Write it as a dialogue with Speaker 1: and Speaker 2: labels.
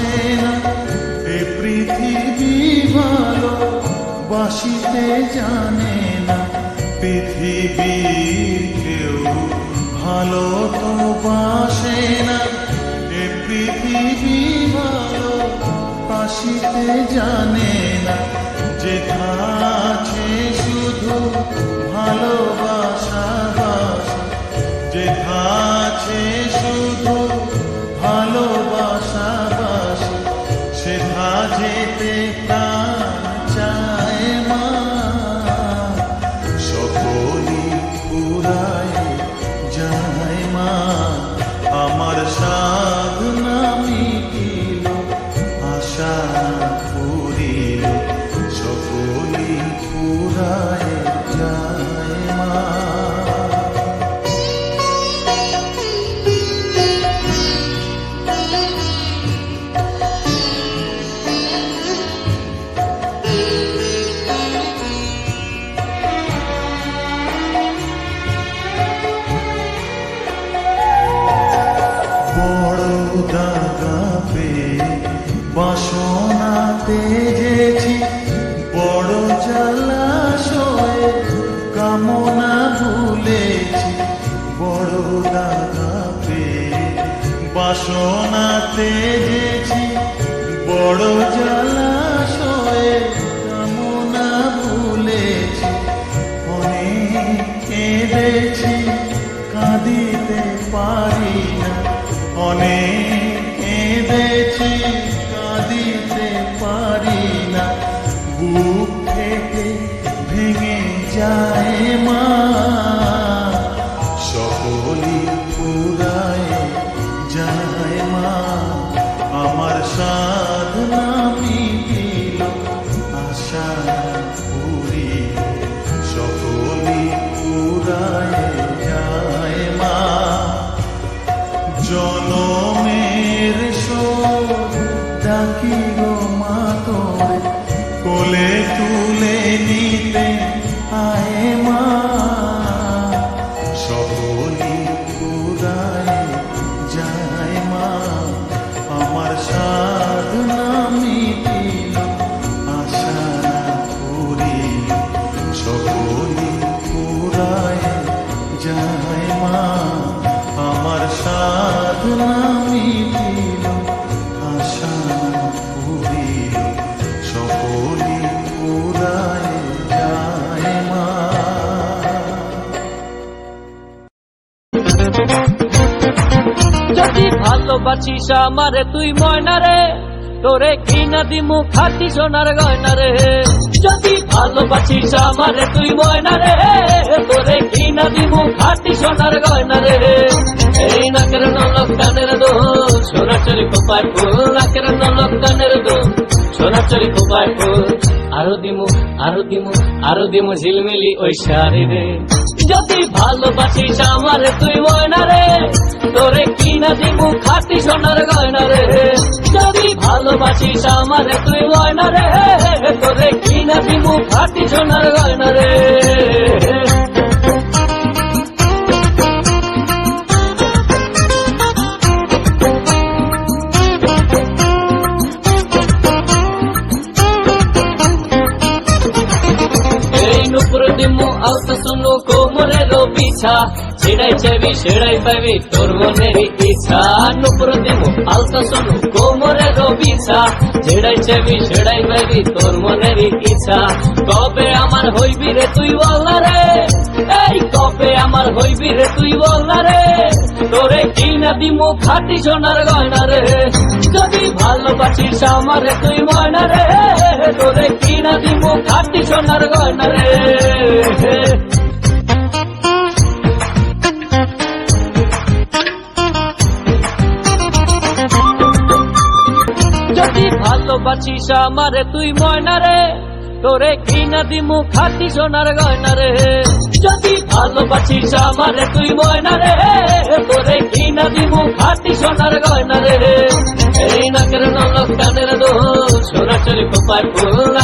Speaker 1: বাসে না এ পৃথিবী ভালো বাসিতে জানে না পৃথিবীর কেউ ভালো তো বাসে না এ পৃথিবী ভালো বাসিতে জানে না যেথা আছে শুধু ভালোবাসা বাসা যেথা আছে শুধু ভালোবাসা বাসা সেথা যেতে প্রাণ চায় মা সকলই পুরায় যায় মা আমার সাধনা মিটিল আশা পুরিল সকলই পুরায় যায় মা দাগা পেয়ে বাসনাতে যেছি বড় জলাশয়ে কামনা ভুলেছি বড় দাগা পেয়ে বাসনাতে যেছি বড় জলাশয়ে কামনা ভুলেছি অনেক কেঁদেছি কাঁদিতে পারি না অনেক কেঁদেছি কাঁদিতে পারি না বুক থেকে ভেঙে যায় মা সকলই পুরায় যায় মা আমার সাধনা মিটিল আশা পুরিল সকলই পুরায় যায় মা জনমের শোক ডাকি গো মা তোরে কোলে তুলে নিতে আয় মা সকলই পুরায় যায় মা আমার সাধনা মিটিল আশা পুরিল সকলই পুরায় যায় মা আমার সাধনা মিটিল আশা পুরিল সকলই পুরায় যায় মা
Speaker 2: যদি ভালোবাসিস আমারে তুই ময়না রে তোরে কিনা দিমু খাটি সোনার গয়না রে যদি ভালোবাসিস আমারে তুই ময়না রে তোরে কিনা দিমু খাটি সোনার গয়না রে এই নাকের নলক কানের দো সোনাচুরি খোপায় ফুল নাকের নলক কানের দো সোনাচুরি খোপায় ফুল আরো দিমু আরো দিমু আরো দিমু ঝিলমিলি ওই শাড়ি রে যদি ভালোবাসিস আমারে তুই ময়না রে তোরে কিনা দিমু খাটি সোনার গয়না রে যদি ভালোবাসিস আমারে তুই ময়না রে তোরে কিনা দিমু খাটি সোনার গয়না রে আলতা শুনো কোমরের পিছা ছেড়াই চাবি সেড়াই পাবি তোর মনের ইচ্ছা নুপুর দেবো আলতা শুনো কোমরের পিছা ছেড়াই চাবি সেড়াই পাবি তোর মনের ইচ্ছা কবে আমার হইবি রে তুই বল না রে এই কবে আমার হইবি রে তুই বল না রে তোরে কিনা দিমু খাটি সোনার গয়না রে যদি ভালোবাসিস আমারে তুই ময়না রে তোরে কিনা দিমু খাটি সোনার গয়না রে যদি ভালোবাসিস আমারে তুই ময়না রে তোরে কিনা দিমু খাটি সোনার গয়না রে যদি ভালোবাসিস আমারে তুই ময়না রে তোরে কিনা দিমু খাটি সোনার গয়না রে এই নাকের নলক কানের দোল সোনাচুরি খোপায় ফুল